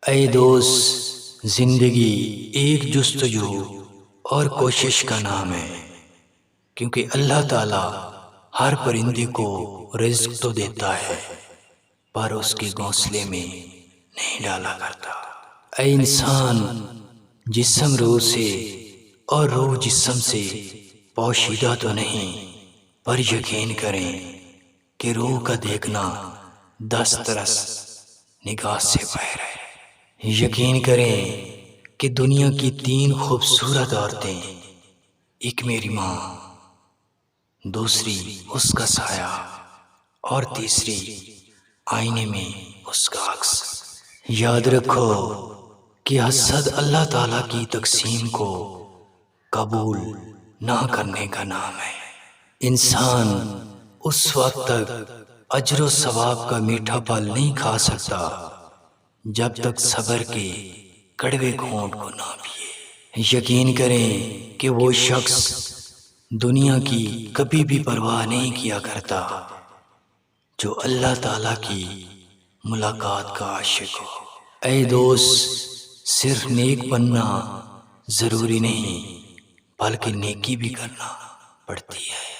اے دوست، زندگی ایک جستجو اور کوشش کا نام ہے، کیونکہ اللہ تعالیٰ ہر پرندے کو رزق تو دیتا ہے پر اس کے گھونسلے میں نہیں ڈالا کرتا۔ اے انسان، جسم روح سے اور روح جسم سے پوشیدہ تو نہیں، پر یقین کریں کہ روح کا دیکھنا دسترس نگاہ سے باہر ہے۔ یقین کریں کہ دنیا کی 3 خوبصورت عورتیں، ایک میری ماں، دوسری اس کا سایہ اور تیسری آئینے میں اس کا عکس۔ یاد رکھو کہ حسد اللہ تعالیٰ کی تقسیم کو قبول نہ کرنے کا نام ہے۔ انسان اس وقت تک اجر و ثواب کا میٹھا پھل نہیں کھا سکتا جب تک صبر کے کڑوے گھونٹ کو نہ پیے۔ یقین کریں کہ وہ شخص دنیا کی کبھی بھی پرواہ نہیں کیا کرتا جو اللہ تعالیٰ کی ملاقات کا عاشق ہو۔ اے دوست، صرف نیک بننا ضروری نہیں، بلکہ نیکی بھی کرنا پڑتی ہے۔